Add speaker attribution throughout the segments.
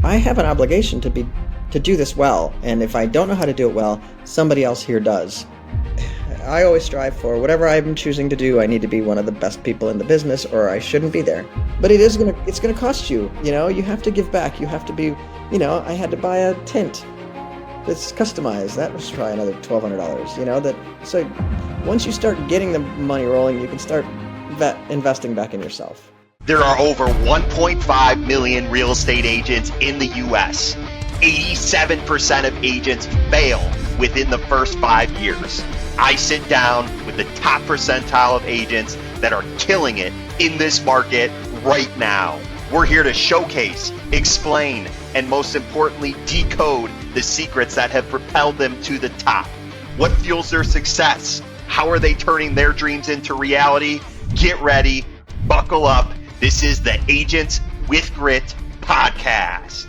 Speaker 1: I have an obligation to do this well, and if I don't know how to do it well, somebody else here does. I always strive for whatever I'm choosing to do. I need to be one of the best people in the business, or I shouldn't be there. But it's gonna cost you. You have to give back. You have to be. I had to buy a tent that's customized. That was probably another $1,200. So once you start getting the money rolling, you can start investing back in yourself.
Speaker 2: There are over 1.5 million real estate agents in the US. 87% of agents fail within the first 5 years. I sit down with the top percentile of agents that are killing it in this market right now. We're here to showcase, explain, and most importantly, decode the secrets that have propelled them to the top. What fuels their success? How are they turning their dreams into reality? Get ready, buckle up. This is the Agents with Grit podcast.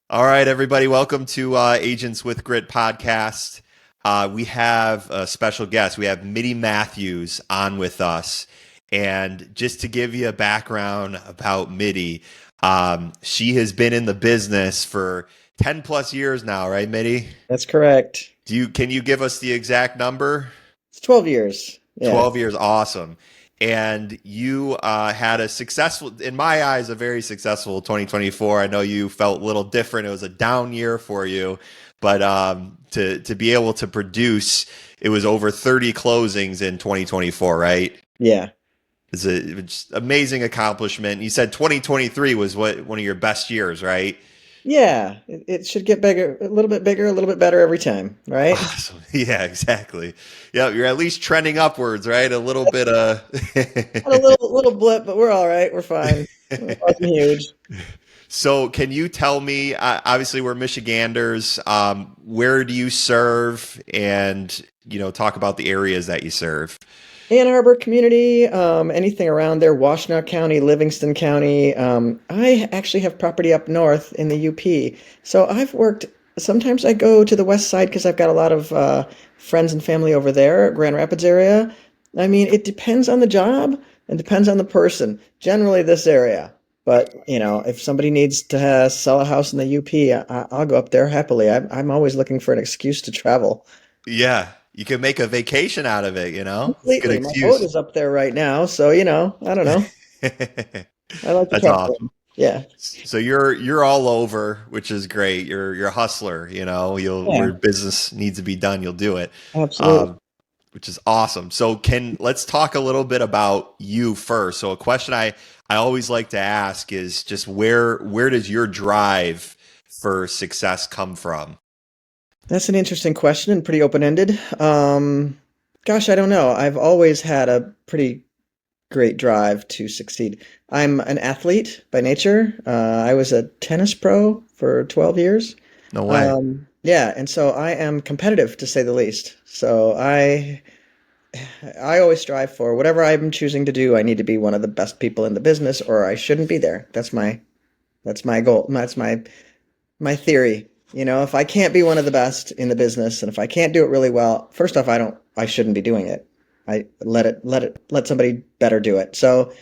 Speaker 3: All right, everybody, welcome to Agents with Grit podcast. We have a special guest. We have Middy Matthews on with us. And just to give you a background about Middy, she has been in the business for 10 plus years now, right, Middy?
Speaker 1: That's correct.
Speaker 3: Can you give us the exact number?
Speaker 1: It's 12 years. Yeah.
Speaker 3: 12 years, awesome. And you had a successful, in my eyes, a very successful 2024. I know you felt a little different. It was a down year for you, but to be able to produce, it was over 30 closings in 2024, right?
Speaker 1: Yeah.
Speaker 3: It's an amazing accomplishment. You said 2023 was one of your best years, right?
Speaker 1: Yeah, it should get bigger, a little bit better every time, right?
Speaker 3: Awesome. Yeah, exactly. Yeah, you're at least trending upwards, right? A little bit of
Speaker 1: a little blip, but we're all right. We're fine. It wasn't huge.
Speaker 3: So, can you tell me? Obviously, we're Michiganders. Where do you serve, and talk about the areas that you serve?
Speaker 1: Ann Arbor community, anything around there, Washtenaw County, Livingston County. I actually have property up north in the UP. So sometimes I go to the west side because I've got a lot of friends and family over there, Grand Rapids area. I mean, it depends on the job and depends on the person. Generally this area. But, if somebody needs to sell a house in the UP, I'll go up there happily. I'm always looking for an excuse to travel.
Speaker 3: Yeah. You can make a vacation out of it,
Speaker 1: Completely. My boat is up there right now, so I don't know. I like to
Speaker 3: That's
Speaker 1: travel.
Speaker 3: awesome.
Speaker 1: Yeah.
Speaker 3: So you're all over, which is great. You're a hustler, where business needs to be done, you'll do it.
Speaker 1: Absolutely.
Speaker 3: Which is awesome. So let's talk a little bit about you first. So a question I always like to ask is just where does your drive for success come from?
Speaker 1: That's an interesting question and pretty open-ended. Gosh, I don't know. I've always had a pretty great drive to succeed. I'm an athlete by nature. I was a tennis pro for 12 years.
Speaker 3: No way.
Speaker 1: Yeah, and so I am competitive to say the least. So I always strive for whatever I'm choosing to do. I need to be one of the best people in the business, or I shouldn't be there. That's my goal. That's my theory. If I can't be one of the best in the business, and if I can't do it really well, first off, I shouldn't be doing it. I let somebody better do it. So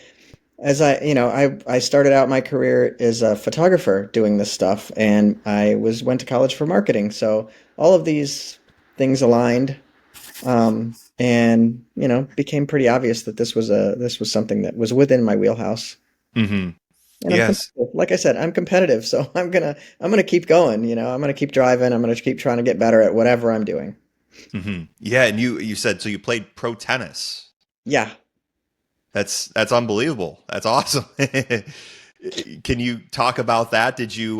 Speaker 1: as I started out my career as a photographer doing this stuff, and I went to college for marketing. So all of these things aligned, and became pretty obvious that this was something that was within my wheelhouse.
Speaker 3: Mm-hmm.
Speaker 1: And
Speaker 3: yes.
Speaker 1: Like I said, I'm competitive, so I'm gonna keep going. I'm gonna keep driving. I'm gonna keep trying to get better at whatever I'm doing.
Speaker 3: Mm-hmm. Yeah, and you said so you played pro tennis.
Speaker 1: Yeah,
Speaker 3: that's unbelievable. That's awesome. Can you talk about that? Did you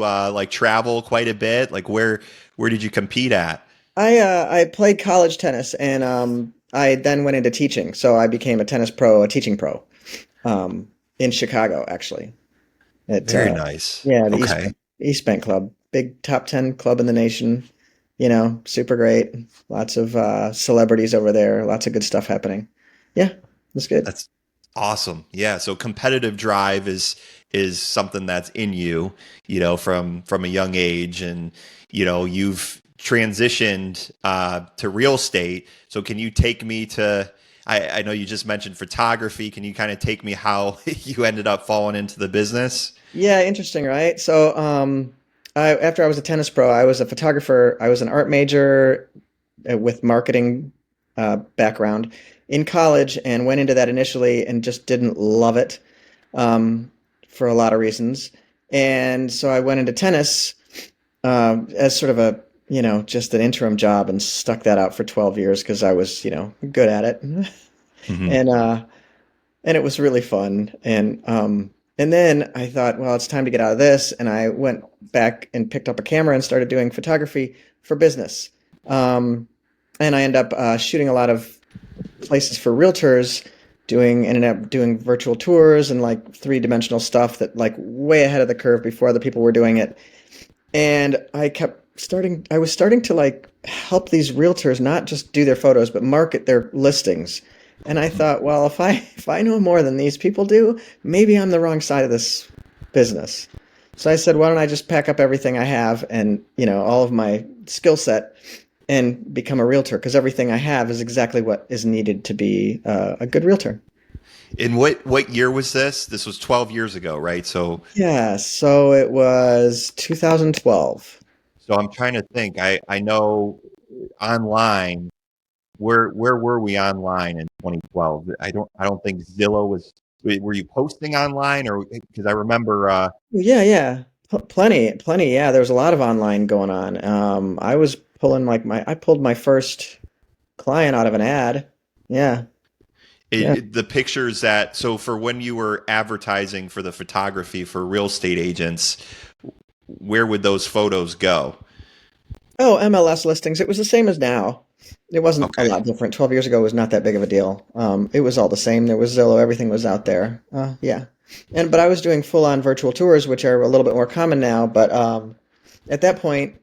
Speaker 3: travel quite a bit? Like where did you compete at?
Speaker 1: I played college tennis, and I then went into teaching. So I became a teaching pro, in Chicago, actually.
Speaker 3: Very nice.
Speaker 1: Yeah, the East Bank Club, big top 10 club in the nation. Super great. Lots of celebrities over there. Lots of good stuff happening. Yeah, that's good.
Speaker 3: That's awesome. Yeah. So competitive drive is something that's in you, from a young age, and you've transitioned to real estate. So can you take me to I know you just mentioned photography. Can you kind of take me how you ended up falling into the business?
Speaker 1: Yeah, interesting, right? So, after I was a tennis pro, I was a photographer. I was an art major with marketing background in college, and went into that initially and just didn't love it um, for a lot of reasons. And so I went into tennis as sort of a, just an interim job and stuck that out for 12 years because I was, good at it.
Speaker 3: Hmm.
Speaker 1: And and it was really fun. And then I thought, well, it's time to get out of this, and I went back and picked up a camera and started doing photography for business. Um, and I ended up shooting a lot of places for realtors, ended up doing virtual tours and like three-dimensional stuff that like way ahead of the curve before other people were doing it. And I was starting to like help these realtors not just do their photos, but market their listings. And I thought, well, if I know more than these people do, maybe I'm the wrong side of this business. So I said, why don't I just pack up everything I have and, all of my skill set and become a realtor? Because everything I have is exactly what is needed to be a good realtor.
Speaker 3: And what year was this? This was 12 years ago, right?
Speaker 1: Yeah, so it was 2012.
Speaker 3: So I'm trying to think. I know online. Where were we online in 2012? I don't think Zillow was. Were you posting online, or because I remember?
Speaker 1: Yeah, yeah. Plenty, plenty. Yeah, there was a lot of online going on. I was pulling I pulled my first client out of an ad. Yeah, yeah.
Speaker 3: The pictures that, so for when you were advertising for the photography for real estate agents, where would those photos go?
Speaker 1: Oh, MLS listings. It was the same as now. It wasn't a
Speaker 3: Okay.
Speaker 1: lot different. 12 years ago was not that big of a deal. It was all the same. There was Zillow. Everything was out there. Yeah. But I was doing full-on virtual tours, which are a little bit more common now. But at that point,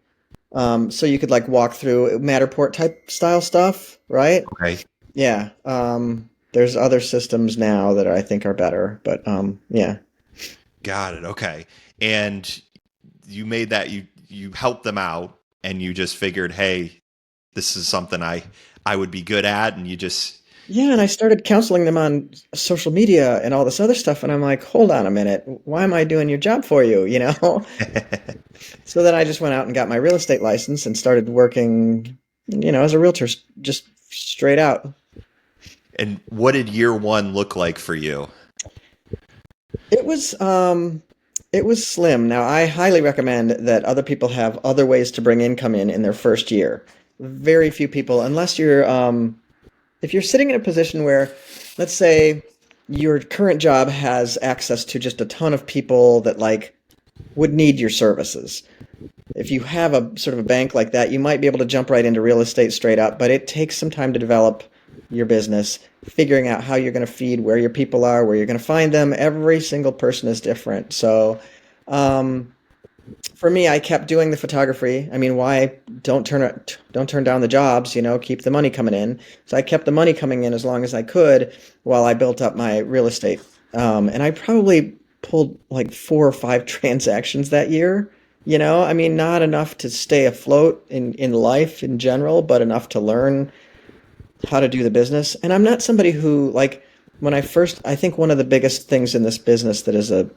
Speaker 1: so you could like walk through Matterport type style stuff, right?
Speaker 3: Okay.
Speaker 1: Yeah. There's other systems now that I think are better, but yeah.
Speaker 3: Got it. Okay. And you made that, you helped them out, and you just figured, hey, this is something I would be good at, and you just
Speaker 1: Yeah, and I started counseling them on social media and all this other stuff, and I'm like, hold on a minute, why am I doing your job for you, you know? So then I just went out and got my real estate license and started working, as a realtor, just straight out.
Speaker 3: And what did year one look like for you?
Speaker 1: It was it was slim. Now, I highly recommend that other people have other ways to bring income in their first year. Very few people, unless you're if you're sitting in a position where, let's say, your current job has access to just a ton of people that like would need your services. If you have a sort of a bank like that, you might be able to jump right into real estate straight up, but it takes some time to develop your business, figuring out how you're going to feed, where your people are, where you're going to find them. Every single person is different. So, um, for me, I kept doing the photography. I mean, why don't turn down the jobs, keep the money coming in. So I kept the money coming in as long as I could while I built up my real estate. And I probably pulled like four or five transactions that year. I mean, not enough to stay afloat in life in general, but enough to learn how to do the business. And I'm not somebody who like I think one of the biggest things in this business that is a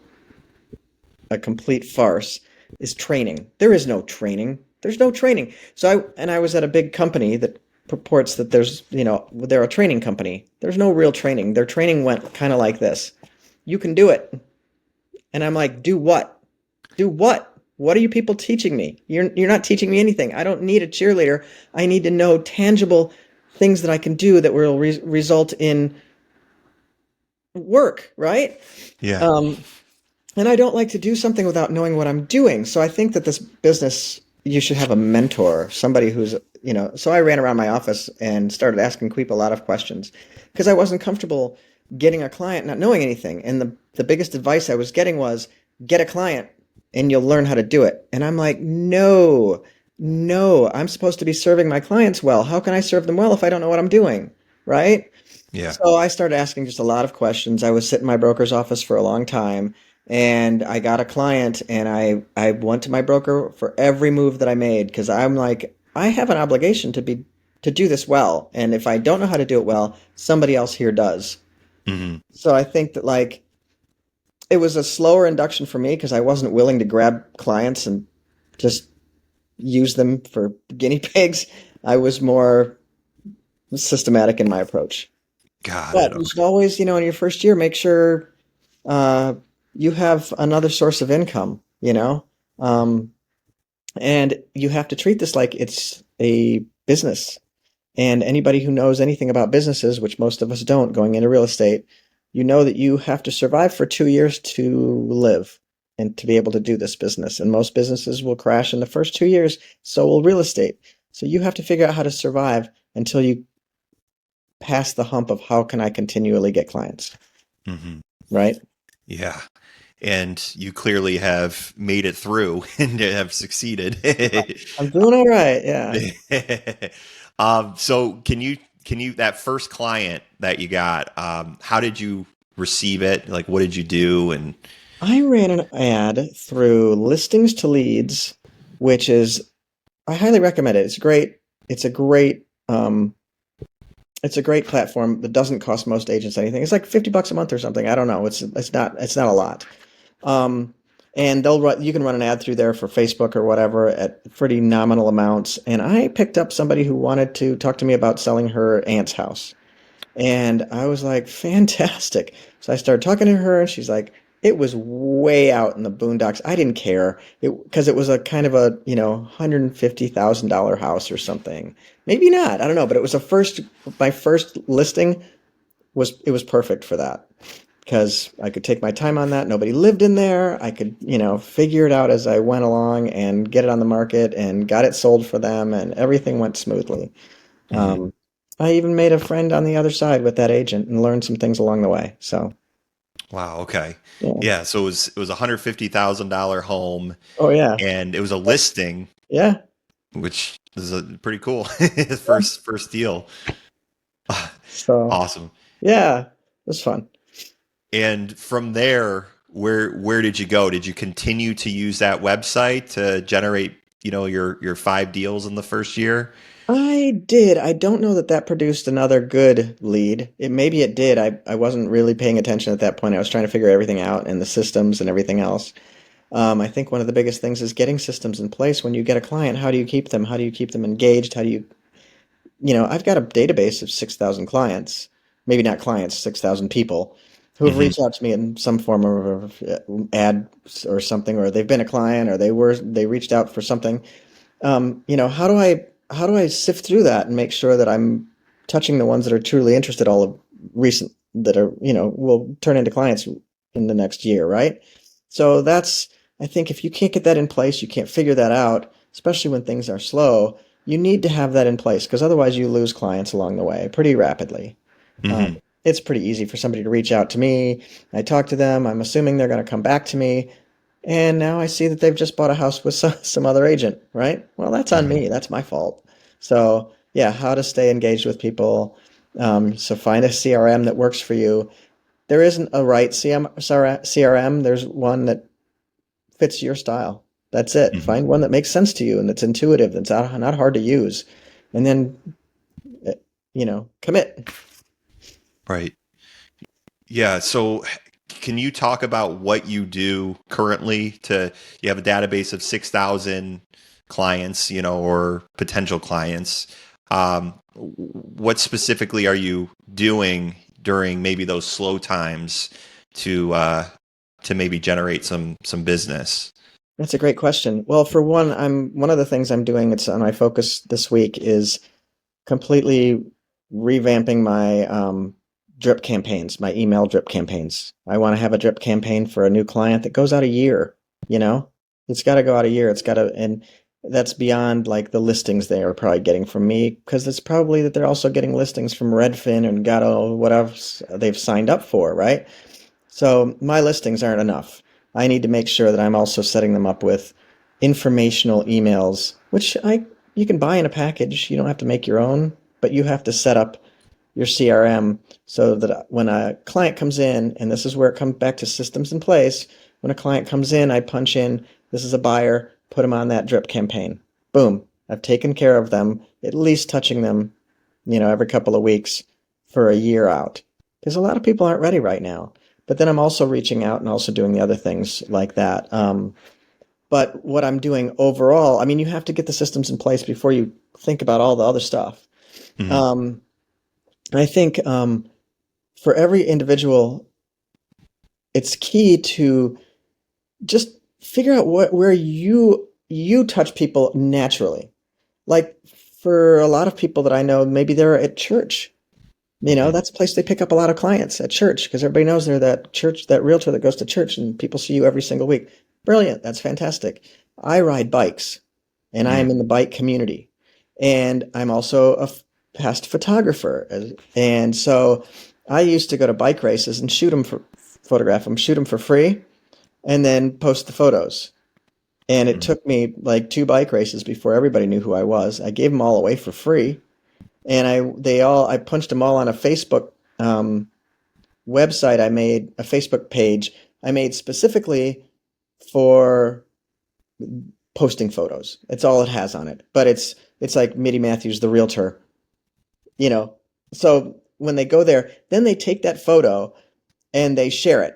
Speaker 1: complete farce is training. There is no training. There's no training. I was at a big company that purports that they're a training company. There's no real training. Their training went kind of like this. You can do it. And I'm like, do what? Do what? What are you people teaching me? You're not teaching me anything. I don't need a cheerleader. I need to know tangible things that I can do that will result in work, right?
Speaker 3: Yeah.
Speaker 1: Um, and I don't like to do something without knowing what I'm doing. So I think that this business, you should have a mentor, somebody so I ran around my office and started asking Queep a lot of questions because I wasn't comfortable getting a client not knowing anything. And the biggest advice I was getting was get a client and you'll learn how to do it. And I'm like, no, no, I'm supposed to be serving my clients well. How can I serve them well if I don't know what I'm doing? Right?
Speaker 3: Yeah.
Speaker 1: So I started asking just a lot of questions. I was sitting in my broker's office for a long time and I got a client and I went to my broker for every move that I made because I'm like, I have an obligation to be to do this well. And if I don't know how to do it well, somebody else here does.
Speaker 3: Hmm.
Speaker 1: So I think that like it was a slower induction for me because I wasn't willing to grab clients and just use them for guinea pigs. I was more systematic in my approach.
Speaker 3: Got it.
Speaker 1: But you should always, in your first year, make sure uh, you have another source of income, um, and you have to treat this like it's a business. And anybody who knows anything about businesses, which most of us don't going into real estate, you know that you have to survive for 2 years to live and to be able to do this business. And most businesses will crash in the first 2 years, so will real estate. So you have to figure out how to survive until you pass the hump of how can I continually get clients,
Speaker 3: Hmm.
Speaker 1: right?
Speaker 3: Yeah. And you clearly have made it through and have succeeded.
Speaker 1: I'm doing all right. Yeah.
Speaker 3: So can you that first client that you got, how did you receive it? Like, what did you do? And
Speaker 1: I ran an ad through Listings to Leads, which is I highly recommend it. It's great. It's a great it's a great platform that doesn't cost most agents anything. It's like $50 a month or something. I don't know. It's not a lot. Um, and you can run an ad through there for Facebook or whatever at pretty nominal amounts. And I picked up somebody who wanted to talk to me about selling her aunt's house. And I was like, fantastic. So I started talking to her, and she's like, it was way out in the boondocks. I didn't care because it was a kind of a, $150,000 house or something. Maybe not. I don't know. But it was my first listing it was perfect for that because I could take my time on that. Nobody lived in there. I could, figure it out as I went along and get it on the market and got it sold for them, and everything went smoothly.
Speaker 3: Mhm.
Speaker 1: Um, I even made a friend on the other side with that agent and learned some things along the way. So,
Speaker 3: Wow, okay.
Speaker 1: yeah.
Speaker 3: Yeah, so it was $150,000 home,
Speaker 1: Oh, yeah.
Speaker 3: and it was a listing,
Speaker 1: Yeah.
Speaker 3: which is pretty cool. First deal.
Speaker 1: So,
Speaker 3: Awesome.
Speaker 1: yeah, it was fun.
Speaker 3: And from there, where did you go? Did you continue to use that website to generate, your 5 deals in the first year?
Speaker 1: I did. I don't know that that produced another good lead. Maybe it did. I wasn't really paying attention at that point. I was trying to figure everything out and the systems and everything else. I think one of the biggest things is getting systems in place. When you get a client, how do you keep them? How do you keep them engaged? How do you, I've got a database of 6,000 clients, maybe not clients, 6,000 people who have
Speaker 3: Hmm.
Speaker 1: reached out to me in some form of ad or something, or they've been a client, or they reached out for something. How do I sift through that and make sure that I'm touching the ones that are truly interested, all of recent that are, will turn into clients in the next year, right? So I think if you can't get that in place, you can't figure that out, especially when things are slow, you need to have that in place because otherwise you lose clients along the way pretty rapidly. Um,
Speaker 3: Hmm.
Speaker 1: it's pretty easy for somebody to reach out to me. I talk to them. I'm assuming they're going to come back to me. And now I see that they've just bought a house with some other agent, right? Well, that's on
Speaker 3: Hmm.
Speaker 1: me. That's my fault. So, yeah, how to stay engaged with people. So find a CRM that works for you. There isn't a right CRM. There's one that fits your style. That's it.
Speaker 3: Hmm.
Speaker 1: Find one that makes sense to you and that's intuitive, that's not hard to use. And then, uh, commit.
Speaker 3: Right. Yeah. So can you talk about what you do currently you have a database of 6,000 clients, or potential clients. What specifically are you doing during maybe those slow times to maybe generate some business?
Speaker 1: That's a great question. Well, for one of the things I'm doing, it's on my focus this week, is completely revamping my drip campaigns, my email drip campaigns. I want to have a drip campaign for a new client that goes out a year, you know? It's got to go out a year. And that's beyond like the listings they are probably getting from me, because it's probably that they're also getting listings from Redfin and God, what else they've signed up for, right? So my listings aren't enough. I need to make sure that I'm also setting them up with informational emails, which you can buy in a package. You don't have to make your own, but you have to set up your CRM so that when a client comes in, and this is where it comes back to systems in place, when a client comes in, I punch in, this is a buyer, put them on that drip campaign. Boom. I've taken care of them, at least touching them, every couple of weeks for a year out. Because a lot of people aren't ready right now. But then I'm also reaching out and also doing the other things like that. But what I'm doing overall, I mean, you have to get the systems in place before you think about all the other stuff.
Speaker 3: Mhm.
Speaker 1: Um, I think for every individual, it's key to just figure out where you touch people naturally. Like for a lot of people that I know, maybe they're at church.
Speaker 3: Mhm.
Speaker 1: That's a place they pick up a lot of clients at church because everybody knows they're that church, that realtor that goes to church and people see you every single week. Brilliant. That's fantastic. I ride bikes and I am
Speaker 3: Mhm.
Speaker 1: in the bike community. And I'm also a past photographer. And so I used to go to bike races and photograph them, shoot them for free, and then post the photos. And it
Speaker 3: Mhm.
Speaker 1: took me like two bike races before everybody knew who I was. I gave them all away for free, and I punched them all on a Facebook website. I made a Facebook page I made specifically for posting photos. It's all it has on it, but it's like Middy Matthews, the realtor, you know. So when they go there, then they take that photo and they share it,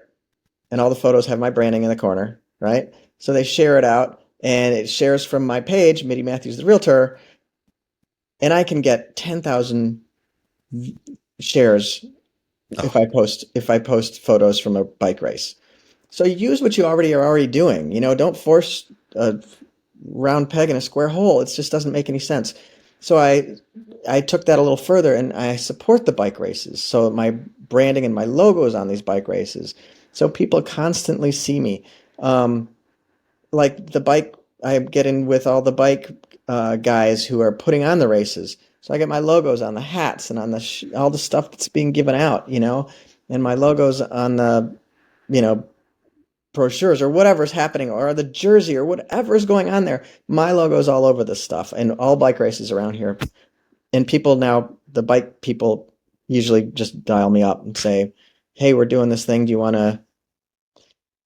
Speaker 1: and all the photos have my branding in the corner, right? So they share it out, and it shares from my page, Middy Matthews, the realtor, and I can get 10,000 shares
Speaker 3: Oh,
Speaker 1: if I post photos from a bike race. So use what you already doing. Don't force a round peg in a square hole. It just doesn't make any sense. So I took that a little further and I support the bike races. So my branding and my logo is on these bike races. So people constantly see me. Um, like the bike, I get in with all the bike guys who are putting on the races. So I get my logos on the hats and on all the stuff that's being given out, and my logos on the, you know, brochures or whatever's happening or the jersey or whatever's going on there. My logo's all over this stuff and all bike races around here. And people now, the bike people usually just dial me up and say, "Hey, we're doing this thing. Do you want to?"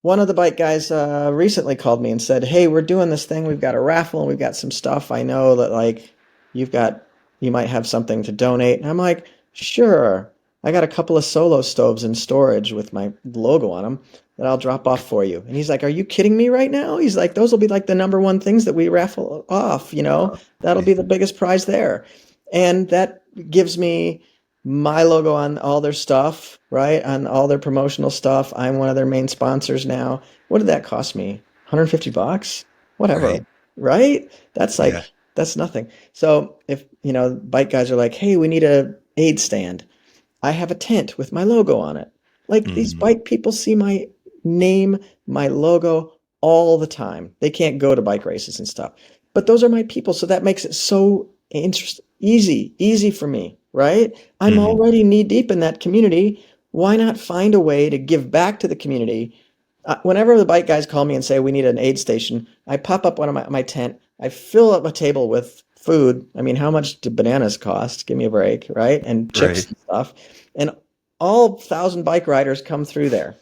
Speaker 1: One of the bike guys recently called me and said, "Hey, we're doing this thing. We've got a raffle and we've got some stuff. I know that like you've got you might have something to donate." And I'm like, "Sure. I got a couple of solo stoves in storage with my logo on them that I'll drop off for you." And he's like, "Are you kidding me right now?" He's like, "Those will be like the number one things that we raffle off, you know? That'll be the biggest prize there." And that gives me my logo on all their stuff, right? On all their promotional stuff. I'm one of their main sponsors now. What did that cost me? 150 bucks?
Speaker 3: right.
Speaker 1: Whatever, right?
Speaker 3: Yeah.
Speaker 1: That's nothing. So if, bike guys are like, "Hey, we need a aid stand." I have a tent with my logo on it. Like these
Speaker 3: Mhm.
Speaker 1: bike people see my name, my logo all the time. They can't go to bike races and stuff. But those are my people, so that makes it so easy for me, right? I'm
Speaker 3: Mhm.
Speaker 1: already knee deep in that community. Why not find a way to give back to the community? Whenever the bike guys call me and say we need an aid station, I pop up one of my tent. I fill up a table with food. I mean, how much do bananas cost? Give me a break, right? And chips
Speaker 3: Right.
Speaker 1: and stuff. And all 1,000 bike riders come through there.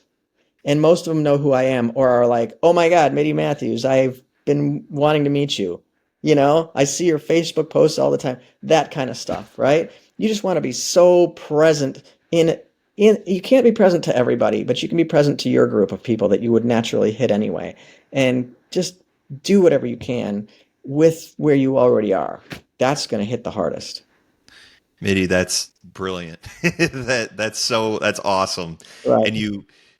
Speaker 1: And most of them know who I am or are like, "Oh my God, Middy Matthews, I've been wanting to meet you. I see your Facebook posts all the time." That kind of stuff, right? You just want to be so present you can't be present to everybody, but you can be present to your group of people that you would naturally hit anyway. And just do whatever you can with where you already are. That's going to hit the hardest.
Speaker 3: Mitty, that's brilliant. That's awesome.
Speaker 1: Right.
Speaker 3: And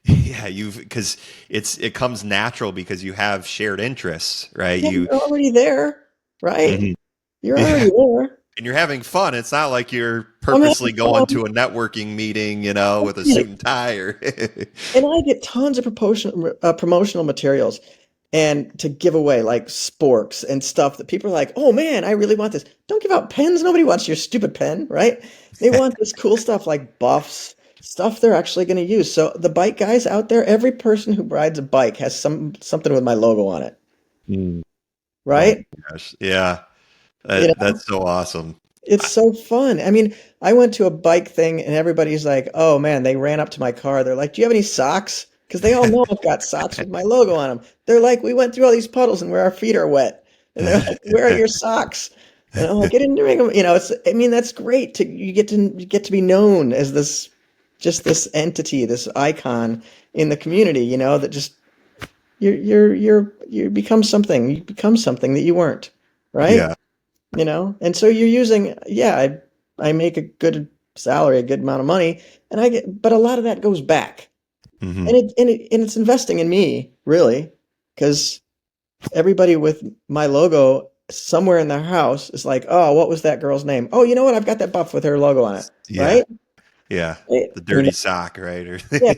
Speaker 3: yeah, because it comes natural because you have shared interests, right?
Speaker 1: Yeah, you're already there, right?
Speaker 3: Mhm.
Speaker 1: You're already
Speaker 3: Yeah.
Speaker 1: there.
Speaker 3: And you're having fun. It's not like you're
Speaker 1: I'm having
Speaker 3: purposely going
Speaker 1: fun.
Speaker 3: to a networking meeting, with a
Speaker 1: Right.
Speaker 3: suit and tie or
Speaker 1: And I get tons of promotional materials and to give away like sporks and stuff that people are like, "Oh man, I really want this." Don't give out pens. Nobody wants your stupid pen, right? They want this cool stuff like buffs, stuff they're actually going to use. So the bike guys out there, every person who rides a bike has something with my logo on it,
Speaker 3: Mm. Oh
Speaker 1: right?
Speaker 3: my gosh. Yeah.
Speaker 1: You know,
Speaker 3: That's so awesome.
Speaker 1: it's so fun. I mean, I went to a bike thing and everybody's like, "Oh man," they ran up to my car. They're like, "Do you have any socks?" Because they all know I've got socks with my logo on them. They're like, "We went through all these puddles and where our feet are wet." And they're like, "Where are your socks?" And I'm like, "I didn't bring them." It's, I mean, that's great you get to be known as this, just this entity, this icon in the community, that just you become something that you weren't, right?
Speaker 3: Yeah.
Speaker 1: And so you're using, yeah, I make a good salary, a good amount of money, and but a lot of that goes back,
Speaker 3: Hmm.
Speaker 1: and it's investing in me, really, because everybody with my logo somewhere in their house is like, oh, what was that girl's name? Oh, you know what? I've got that buff with her logo on it,
Speaker 3: Yeah.
Speaker 1: right?
Speaker 3: Yeah.
Speaker 1: Right?
Speaker 3: The
Speaker 1: And
Speaker 3: dirty sock, right? Or
Speaker 1: yeah,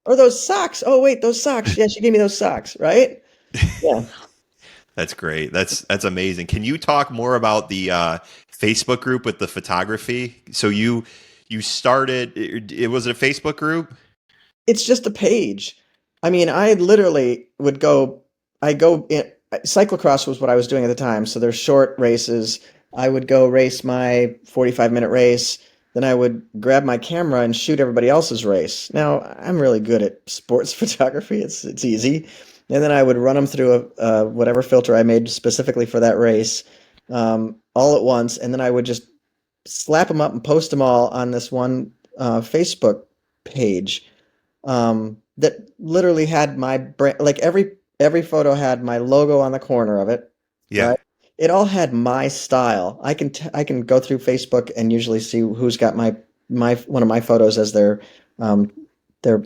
Speaker 1: or those socks. Oh, wait, those socks. Yeah, she gave me those socks, right? Yeah.
Speaker 3: That's great. That's amazing. Can you talk more about the Facebook group with the photography? So you started it was it a Facebook group?
Speaker 1: It's just a page. I mean, I go in, cyclocross was what I was doing at the time. So there's short races. I would go race my 45-minute race. Then I would grab my camera and shoot everybody else's race. Now, I'm really good at sports photography. It's easy. And then I would run them through whatever filter I made specifically for that race, all at once. And then I would just slap them up and post them all on this one Facebook page, that literally had my brand, like every photo had my logo on the corner of it,
Speaker 3: Yeah.
Speaker 1: right? It all had my style. I can go through Facebook and usually see who's got my one of my photos as um their,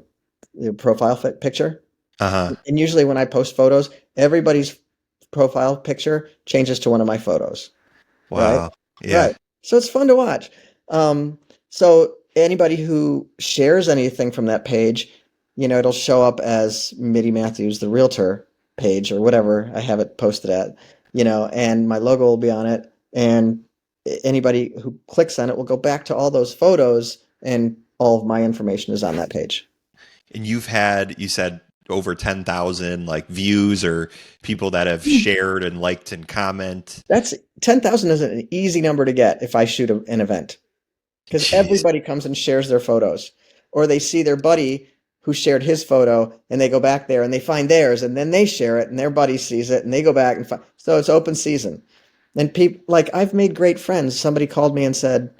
Speaker 1: their profile picture.
Speaker 3: Uh-huh.
Speaker 1: And usually when I post photos, everybody's profile picture changes to one of my photos. Right?
Speaker 3: Wow. Yeah.
Speaker 1: Right. So it's fun to watch. So anybody who shares anything from that page, it'll show up as Middy Matthews, the realtor page or whatever I have it posted at, and my logo will be on it. And anybody who clicks on it will go back to all those photos, and all of my information is on that page.
Speaker 3: And you said over 10,000 like views or people that have shared and liked and comment.
Speaker 1: That's 10,000 is an easy number to get if I shoot an event. Because
Speaker 3: Jeez.
Speaker 1: everybody comes and shares their photos, or they see their buddy who shared his photo and they go back there and they find theirs and then they share it and their buddy sees it and they go back and find. So it's open season. And people, like, I've made great friends. Somebody called me and said,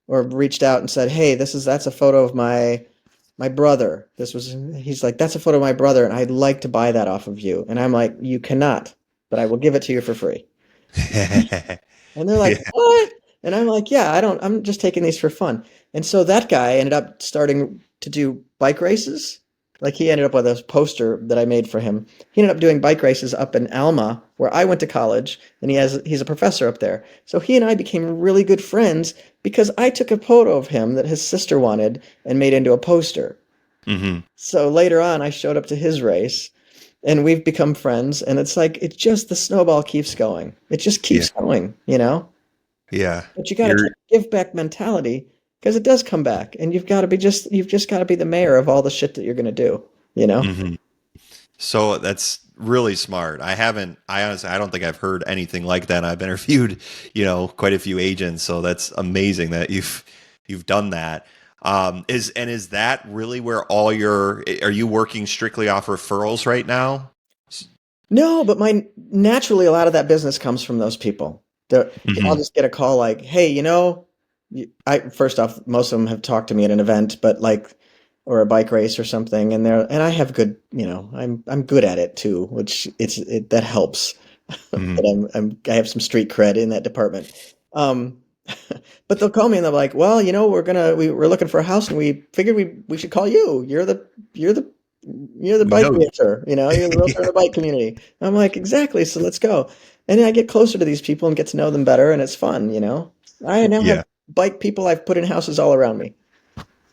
Speaker 1: or reached out and said, "Hey, that's a photo of my brother. He's like, that's a photo of my brother and I'd like to buy that off of you." And I'm like, "You cannot, but I will give it to you for free." And they're like,
Speaker 3: Yeah.
Speaker 1: "What?" And I'm like, "Yeah, I'm just taking these for fun." And so that guy ended up starting to do bike races. Like, he ended up with a poster that I made for him. He ended up doing bike races up in Alma, where I went to college, and he's a professor up there. So he and I became really good friends because I took a photo of him that his sister wanted and made into a poster.
Speaker 3: Hmm.
Speaker 1: So later on, I showed up to his race, and we've become friends, and it's like, the snowball keeps going. It just
Speaker 3: Yeah.
Speaker 1: keeps going.
Speaker 3: Yeah.
Speaker 1: But you got to
Speaker 3: You're
Speaker 1: keep give back mentality, because it does come back, and you've just got to be the mayor of all the shit that you're going to do.
Speaker 3: mhm. So that's really smart. I honestly, I don't think I've heard anything like that. I've interviewed, quite a few agents. So that's amazing that you've done that. Is that really where are you working strictly off referrals right now?
Speaker 1: No, but naturally a lot of that business comes from those people. I'll
Speaker 3: Hmm.
Speaker 1: just get a call like, "Hey, I first off, most of them have talked to me at an event, but like, or a bike race or something, and I have good, I'm good at it too, which that helps.
Speaker 3: Hmm.
Speaker 1: But I have some street cred in that department. Um, but they'll call me and they're like, "Well, we're looking for a house and we figured we should call you. You're the you're the
Speaker 3: We
Speaker 1: bike
Speaker 3: know.
Speaker 1: realtor, you're the realtor in
Speaker 3: Yeah.
Speaker 1: the bike community." I'm like, "Exactly, so let's go." And then I get closer to these people and get to know them better, and it's fun. I now have
Speaker 3: Yeah.
Speaker 1: bike people I've put in houses all around me.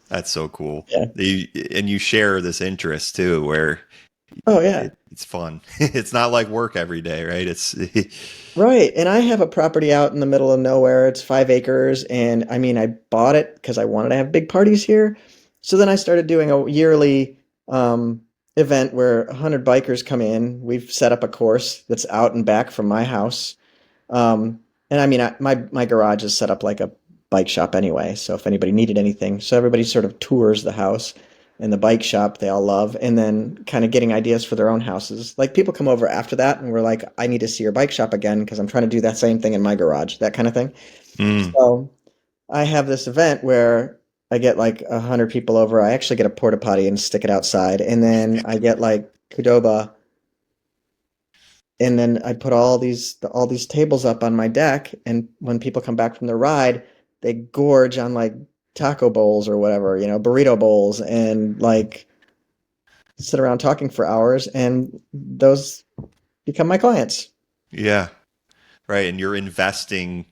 Speaker 3: That's so cool.
Speaker 1: Yeah.
Speaker 3: And you share this interest too, where
Speaker 1: Oh yeah.
Speaker 3: it's fun. It's not like work every day, right? It's
Speaker 1: Right. And I have a property out in the middle of nowhere. It's 5 acres. And I mean, I bought it because I wanted to have big parties here. So then I started doing a yearly event where 100 bikers come in. We've set up a course that's out and back from my house. And I mean, my garage is set up like a bike shop anyway. So if anybody needed anything, so everybody sort of tours the house. and the bike shop they all love, and then kind of getting ideas for their own houses. Like people come over after that and we're like, I need to see your bike shop again because I'm trying to do that same thing in my garage, that kind of thing.
Speaker 3: Mm.
Speaker 1: So I have this event where I get like 100 people over. I actually get a porta potty and stick it outside, and then I get like Qdoba, and then I put all these tables up on my deck, and when people come back from their ride, they gorge on like taco bowls or whatever, burrito bowls, and like sit around talking for hours, and those become my clients.
Speaker 3: Yeah. Right. And you're investing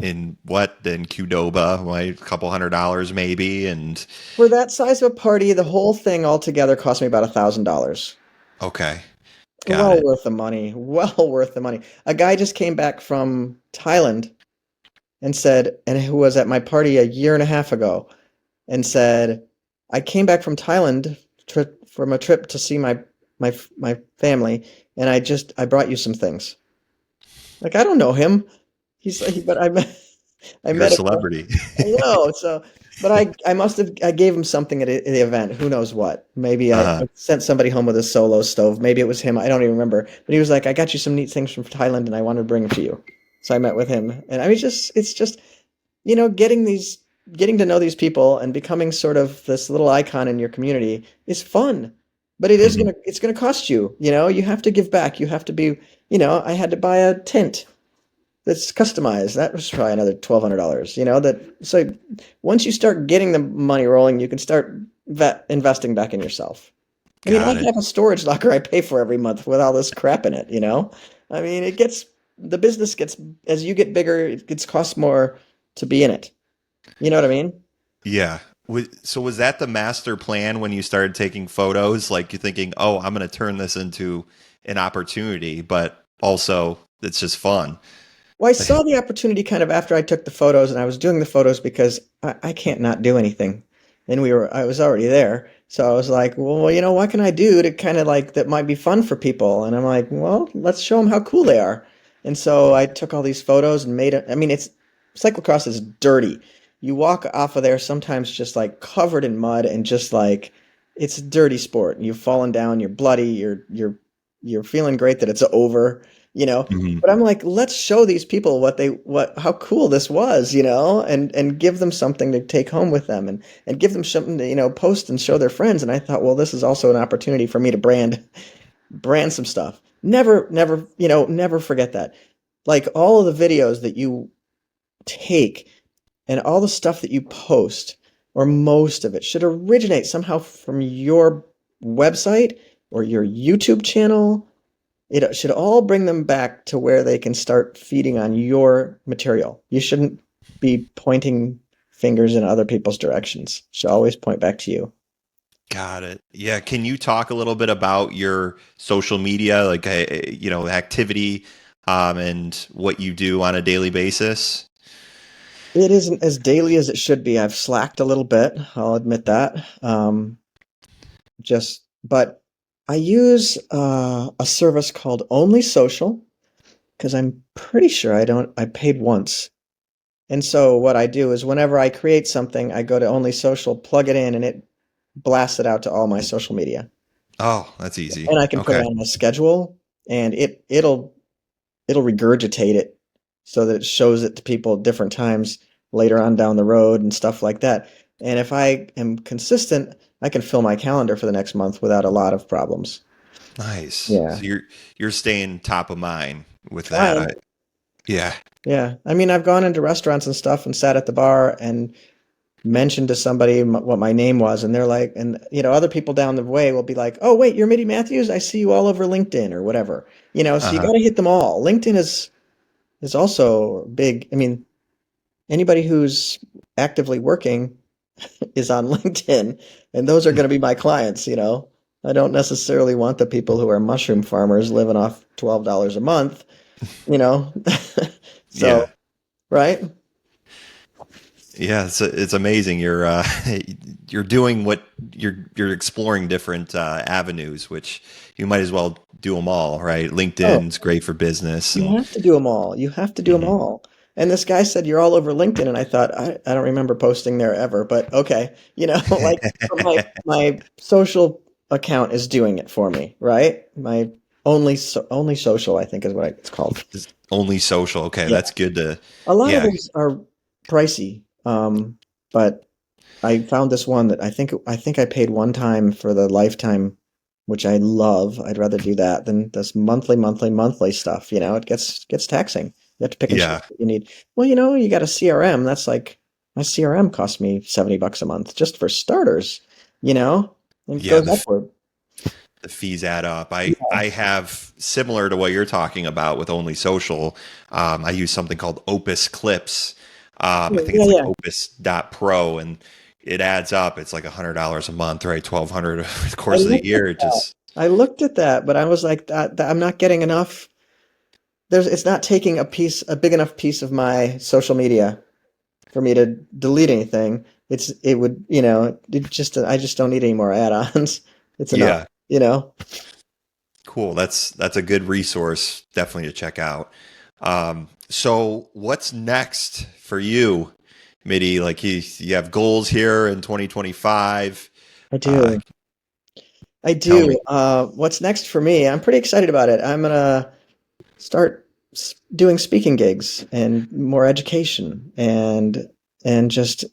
Speaker 3: in what then Qdoba, like a couple $100 maybe. And
Speaker 1: For that size of a party, the whole thing altogether cost me about $1,000.
Speaker 3: okay, got
Speaker 1: Well
Speaker 3: it.
Speaker 1: worth the money. Well worth the money. A guy just came back from Thailand and said, and who was at my party a year and a half ago, and said, I came back from Thailand from a trip to see my family, and I brought you some things. Like I don't know him. But I
Speaker 3: You're a
Speaker 1: met him.
Speaker 3: celebrity.
Speaker 1: I know. So, but I must have I gave him something at the event. Who knows what? Maybe I
Speaker 3: Uh-huh.
Speaker 1: sent somebody home with a solo stove. Maybe it was him. I don't even remember. But he was like, I got you some neat things from Thailand, and I wanted to bring them to you. So I met with him, and I mean, it's just getting to know these people and becoming sort of this little icon in your community is fun. But
Speaker 3: Mhm.
Speaker 1: it's gonna cost you. You have to give back. You have to be. I had to buy a tent that's customized. That was probably another $1,200. So once you start getting the money rolling, you can start investing back in yourself. I mean, I
Speaker 3: Got it.
Speaker 1: have a storage locker I pay for every month with all this crap in it. I mean, the business gets, as you get bigger, it gets cost more to be in it. You know what I mean?
Speaker 3: Yeah. So was that the master plan when you started taking photos? Like you're thinking, oh, I'm going to turn this into an opportunity, but also it's just fun.
Speaker 1: Well, I saw the opportunity kind of after I took the photos, and I was doing the photos because I can't not do anything. And I was already there. So I was like, well, what can I do to kind of like that might be fun for people? And I'm like, well, let's show them how cool they are. And so I took all these photos and made it. I mean, cyclocross is dirty. You walk off of there sometimes just like covered in mud and just like it's a dirty sport. You've fallen down, you're bloody, you're feeling great that it's over, you know.
Speaker 3: Mhm.
Speaker 1: But I'm like, let's show these people how cool this was, and give them something to take home with them, and give them something to, post and show their friends. And I thought, well, this is also an opportunity for me to brand some stuff. Never forget that. Like all of the videos that you take and all the stuff that you post, or most of it, should originate somehow from your website or your YouTube channel. It should all bring them back to where they can start feeding on your material. You shouldn't be pointing fingers in other people's directions. It should always point back to you.
Speaker 3: Got it. Yeah. Can you talk a little bit about your social media, like, activity, and what you do on a daily basis?
Speaker 1: It isn't as daily as it should be. I've slacked a little bit. I'll admit that. But I use a service called Only Social because I'm pretty sure I paid once. And so what I do is whenever I create something, I go to Only Social, plug it in, and it blasts it out to all my social media.
Speaker 3: Oh, that's easy.
Speaker 1: And I can put it
Speaker 3: Okay.
Speaker 1: on a schedule, and it'll regurgitate it so that it shows it to people at different times later on down the road and stuff like that. And if I am consistent, I can fill my calendar for the next month without a lot of problems.
Speaker 3: Nice.
Speaker 1: Yeah.
Speaker 3: So you're staying top of mind with that.
Speaker 1: Trying.
Speaker 3: Yeah.
Speaker 1: Yeah. I mean, I've gone into restaurants and stuff and sat at the bar and mentioned to somebody what my name was, and they're like, and other people down the way will be like, "Oh, wait, you're Middy Matthews? I see you all over LinkedIn or whatever." So you
Speaker 3: Uh-huh.
Speaker 1: got to hit them all. LinkedIn is also big. I mean, anybody who's actively working is on LinkedIn, and those are going to be my clients. I don't necessarily want the people who are mushroom farmers living off $12 a month, you know. So,
Speaker 3: Yeah.
Speaker 1: right?
Speaker 3: Yeah, it's amazing. You're doing what you're exploring different avenues, which you might as well do them all, right?
Speaker 1: Oh,
Speaker 3: LinkedIn's great for business,
Speaker 1: you
Speaker 3: and
Speaker 1: have to do them all. You have to do them
Speaker 3: mhm.
Speaker 1: all. And this guy said, "You're all over LinkedIn." And I thought, I don't remember posting there ever, but okay. Like but my social account is doing it for me, right? My only social, I think is what it's called.
Speaker 3: It's only social. Okay,
Speaker 1: Yeah.
Speaker 3: that's good to.
Speaker 1: A lot of
Speaker 3: Yeah,
Speaker 1: those are pricey. But I found this one that I think I paid one time for the lifetime, which I love. I'd rather do that than this monthly stuff. It gets taxing. You have to pick and choose
Speaker 3: yeah,
Speaker 1: what you need. Well, you got a CRM. That's like my CRM cost me $70 a month just for starters. And it
Speaker 3: yeah.
Speaker 1: goes upward.
Speaker 3: The fees add up. I
Speaker 1: Yeah,
Speaker 3: have similar to what you're talking about with only social. I use something called Opus Clips. I think
Speaker 1: yeah,
Speaker 3: it's like
Speaker 1: yeah.
Speaker 3: Opus.pro, and it adds up. It's like $100 a month, right? 1,200 over the
Speaker 1: I
Speaker 3: course of the
Speaker 1: looked at
Speaker 3: year. It
Speaker 1: that.
Speaker 3: just
Speaker 1: I looked at that, but I was like, that I'm not getting enough. It's not taking a big enough piece of my social media for me to delete anything. It would, I just don't need any more add-ons. It's enough,
Speaker 3: yeah,
Speaker 1: you know.
Speaker 3: cool. That's a good resource, definitely to check out. So what's next for you, Mitty? Like you have goals here in 2025.
Speaker 1: I
Speaker 3: Uh,
Speaker 1: do. I
Speaker 3: tell me.
Speaker 1: do. What's next for me? I'm pretty excited about it. I'm gonna start doing speaking gigs and more education and just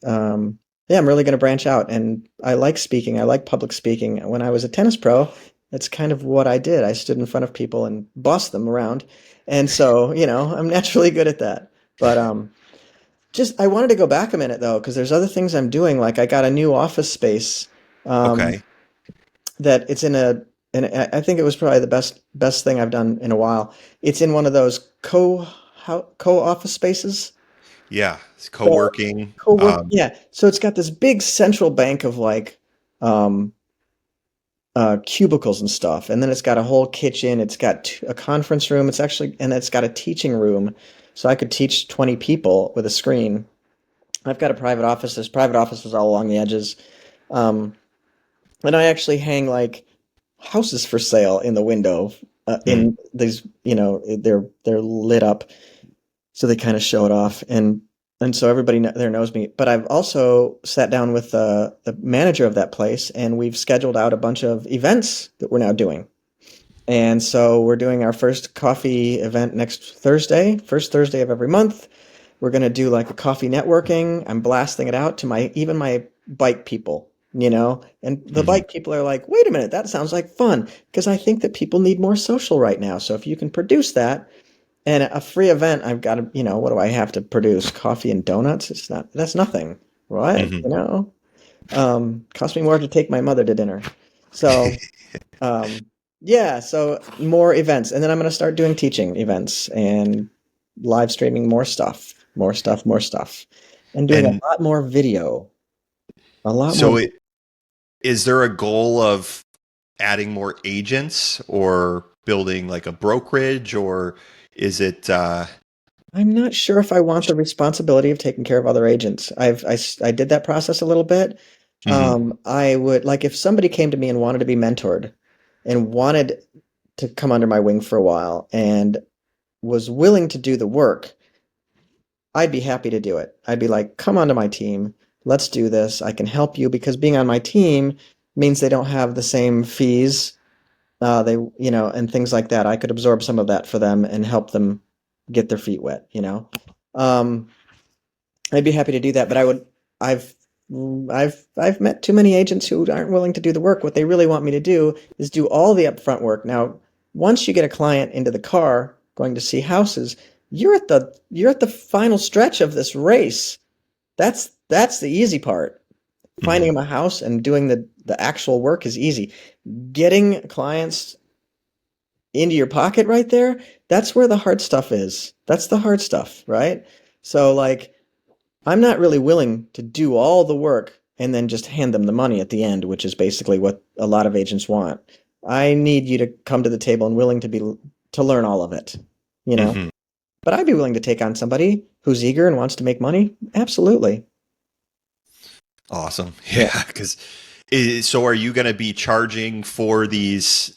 Speaker 1: yeah, I'm really going to branch out. And I like speaking. I like public speaking. When I was a tennis pro, that's kind of what I did. I stood in front of people and bossed them around, and so I'm naturally good at that. But just I wanted to go back a minute though, because there's other things I'm doing. Like I got a new office space.
Speaker 3: Okay.
Speaker 1: That it's in a and I think it was probably the best thing I've done in a while. It's in one of those co office spaces.
Speaker 3: Yeah, it's
Speaker 1: So
Speaker 3: co-working.
Speaker 1: co-work, yeah. So it's got this big central bank of like um cubicles and stuff, and then it's got a whole kitchen. It's got a conference room. And it's got a teaching room, so I could teach 20 people with a screen. I've got a private office. There's private offices all along the edges. Um, and I actually hang like houses for sale in the window
Speaker 3: Hmm.
Speaker 1: in these they're lit up so they kind of show it off and so everybody there knows me, but I've also sat down with the manager of that place and we've scheduled out a bunch of events that we're now doing. And so we're doing our first coffee event next Thursday, first Thursday of every month. We're going to do like a coffee networking. I'm blasting it out to my bike people, and the
Speaker 3: Hmm.
Speaker 1: bike people are like, wait a minute, that sounds like fun. Because I think that people need more social right now. So if you can produce that and a free event, I've got to, what do I have to produce? Coffee and donuts? That's nothing. What?
Speaker 3: Hmm.
Speaker 1: Cost me more to take my mother to dinner. So, um, yeah, so more events. And then I'm going to start doing teaching events and live streaming more stuff, and doing a
Speaker 3: And
Speaker 1: lot more video. A lot more.
Speaker 3: so is there a goal of adding more agents or building like a brokerage, or is it
Speaker 1: I'm not sure if I want the responsibility of taking care of other agents. I did that process a little bit.
Speaker 3: mhm.
Speaker 1: I would like if somebody came to me and wanted to be mentored and wanted to come under my wing for a while and was willing to do the work, I'd be happy to do it. I'd be like, come onto my team. Let's do this. I can help you because being on my team means they don't have the same fees. And things like that. I could absorb some of that for them and help them get their feet wet. Um, I'd be happy to do that, but I've, I've met too many agents who aren't willing to do the work. What they really want me to do is do all the upfront work. Now, once you get a client into the car going to see houses, you're at the final stretch of this race. That's the easy part. Finding
Speaker 3: Mhm.
Speaker 1: them a house and doing the actual work is easy. Getting clients into your pocket right there, that's where the hard stuff is. That's the hard stuff, right? So like I'm not really willing to do all the work and then just hand them the money at the end, which is basically what a lot of agents want. I need you to come to the table and willing to learn all of it, you know.
Speaker 3: Mhm.
Speaker 1: But I'd be willing to take on somebody who's eager and wants to make money. Absolutely.
Speaker 3: Awesome.
Speaker 1: Yeah,
Speaker 3: Yeah, because so are you going to be charging for these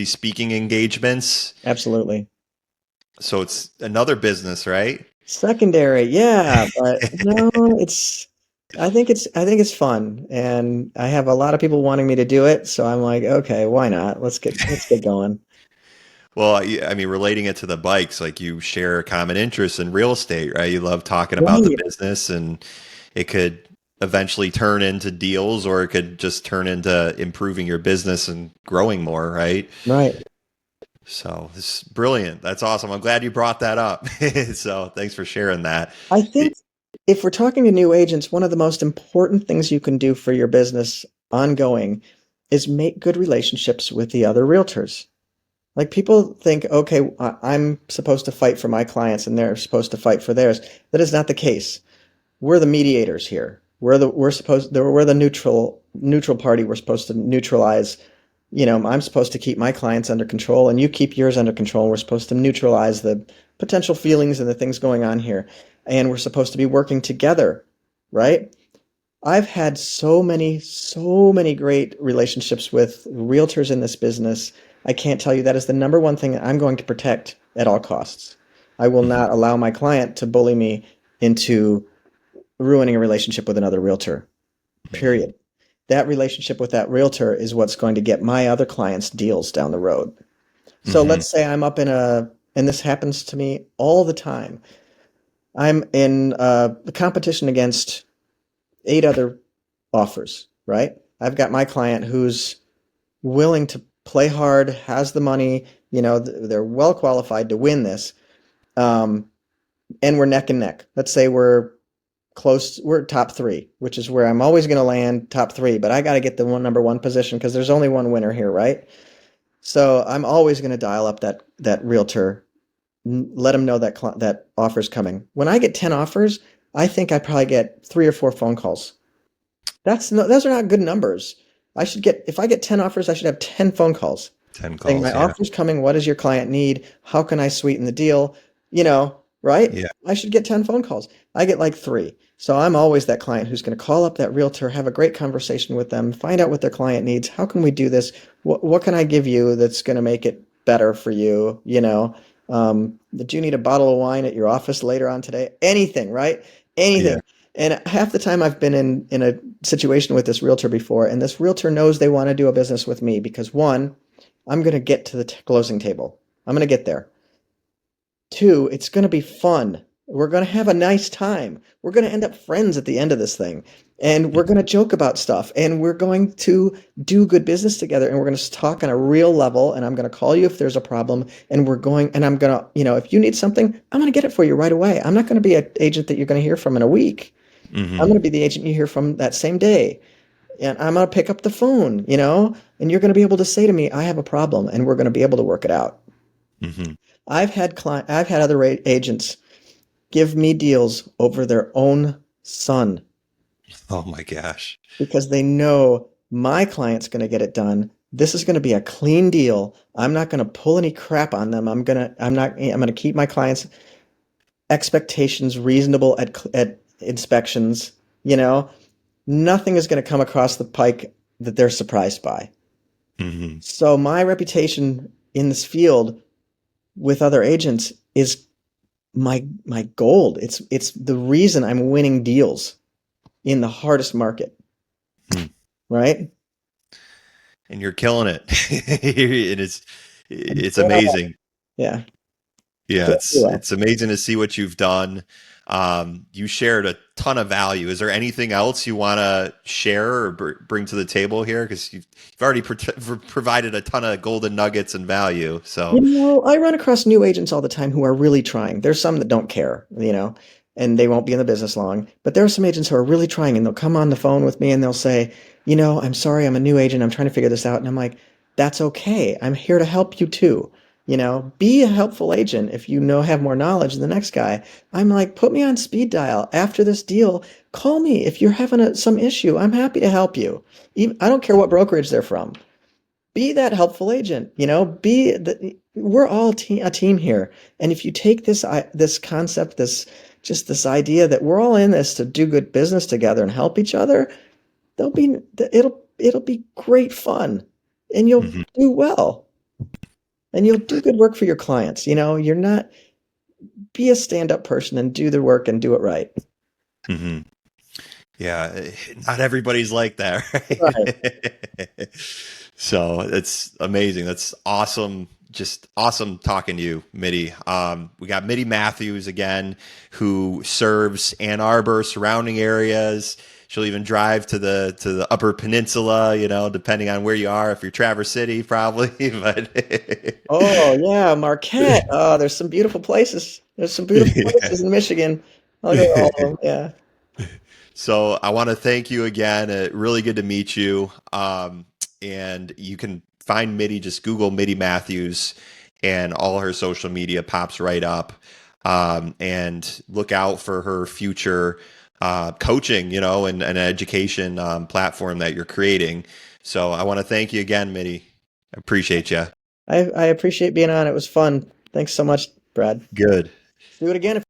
Speaker 3: speaking engagements?
Speaker 1: absolutely.
Speaker 3: So it's another business, right?
Speaker 1: Secondary, yeah, but no, I think it's fun, and I have a lot of people wanting me to do it, so I'm like, okay, why not? Let's get going.
Speaker 3: Well, I mean, relating it to the bikes, like you share a common interest in real estate, right? You love talking about the
Speaker 1: Right,
Speaker 3: business, and it could eventually turn into deals, or it could just turn into improving your business and growing more, right?
Speaker 1: right.
Speaker 3: So it's brilliant. That's awesome. I'm glad you brought that up. So thanks for sharing that.
Speaker 1: I think if we're talking to new agents, one of the most important things you can do for your business ongoing is make good relationships with the other realtors. Like people think, okay, I'm supposed to fight for my clients and they're supposed to fight for theirs. That is not the case. We're the mediators here. We're the neutral party. We're supposed to neutralize. I'm supposed to keep my clients under control and you keep yours under control. We're supposed to neutralize the potential feelings and the things going on here. And we're supposed to be working together, right? I've had so many great relationships with realtors in this business. I can't tell you that is the number one thing I'm going to protect at all costs. I will
Speaker 3: Mhm,
Speaker 1: not allow my client to bully me into ruining a relationship with another realtor,
Speaker 3: mhm,
Speaker 1: period. That relationship with that realtor is what's going to get my other clients deals down the road. So
Speaker 3: mhm.
Speaker 1: let's say I'm up and this happens to me all the time. I'm in a competition against 8 other offers, right? I've got my client who's willing to play hard, has the money, they're well qualified to win this. Um, and we're neck and neck. Let's say we're top three, which is where I'm always going to land top three, but I got to get the number one position because there's only one winner here, right? So I'm always going to dial up that realtor, let them know that offer's coming. When I get 10 offers, I think I probably get 3 or 4 phone calls. Those are not good numbers. If I get 10 offers, I should have 10 phone calls
Speaker 3: 10
Speaker 1: saying my
Speaker 3: calls. Yeah.
Speaker 1: offer's coming. What does your client need? How can I sweeten the deal? Right?
Speaker 3: Yeah.
Speaker 1: I should get 10 phone calls. I get like 3. So I'm always that client who's going to call up that realtor, have a great conversation with them, find out what their client needs. How can we do this? What can I give you that's going to make it better for you? Do you need a bottle of wine at your office later on today? Anything, right?
Speaker 3: Yeah.
Speaker 1: Anything. And half the time I've been in a situation with this realtor before, and this realtor knows they want to do a business with me because one, I'm going to get to the closing table. I'm going to get there. Two, it's going to be fun. We're going to have a nice time. We're going to end up friends at the end of this thing. And we're going to joke about stuff. And we're going to do good business together. And we're going to talk on a real level. And I'm going to call you if there's a problem. And I'm going to, if you need something, I'm going to get it for you right away. I'm not going to be an agent that you're going to hear from in a week. I'm
Speaker 3: Hmm.
Speaker 1: going to be the agent you hear from that same day. And I'm going to pick up the phone, and you're going to be able to say to me, I have a problem, and we're going to be able to work it out.
Speaker 3: Hmm.
Speaker 1: I've had other agents give me deals over their own son
Speaker 3: Oh my gosh.
Speaker 1: because they know my client's going to get it done. This is going to be a clean deal. I'm not going to pull any crap on them. I'm going to keep my clients' expectations reasonable at inspections. You know, Nothing is going to come across the pike that they're surprised by.
Speaker 3: Hmm.
Speaker 1: So my reputation in this field with other agents is my gold. It's the reason I'm winning deals in the hardest market, right?
Speaker 3: And you're killing it. And
Speaker 1: I'm
Speaker 3: it's
Speaker 1: doing all right.
Speaker 3: amazing.
Speaker 1: Yeah,
Speaker 3: Yeah,
Speaker 1: doing pretty well.
Speaker 3: it's amazing to see what you've done. You shared a ton of value. Is there anything else you want to share or bring to the table here? Because you've already provided a ton of golden nuggets and value. So,
Speaker 1: I run across new agents all the time who are really trying. There's some that don't care, and they won't be in the business long. But there are some agents who are really trying, and they'll come on the phone with me and they'll say, I'm sorry, I'm a new agent. I'm trying to figure this out. And I'm like, that's okay. I'm here to help you too. Be a helpful agent if have more knowledge than the next guy. I'm like, put me on speed dial after this deal. Call me if you're having some issue. I'm happy to help you. I don't care what brokerage they're from. Be that helpful agent. We're all a team here. And if you take this concept, this idea that we're all in this to do good business together and help each other, there'll be it'll be great fun, and you'll
Speaker 3: mhm.
Speaker 1: do well. and you'll do good work for your clients. You're not be a stand-up person and do the work and do it right.
Speaker 3: Hmm. Yeah, not everybody's like that,
Speaker 1: Right.
Speaker 3: right? So it's amazing. That's awesome. Just awesome talking to you, Middy. We got Middy Matthews again, who serves Ann Arbor, surrounding areas. She'll even drive to the Upper Peninsula, depending on where you are. If you're Traverse City, probably. But
Speaker 1: Oh yeah, Marquette. Oh, there's some beautiful places. There's some beautiful places in Michigan. I'll go to all of them. Yeah.
Speaker 3: So I want to thank you again. Really good to meet you. And you can find Middy, just Google Middy Matthews, and all her social media pops right up. And look out for her future coaching, and education platform that you're creating. So I want to thank you again, Middy. I appreciate you.
Speaker 1: I appreciate being on. It was fun. Thanks so much, Brad.
Speaker 3: Good.
Speaker 1: Let's do it again if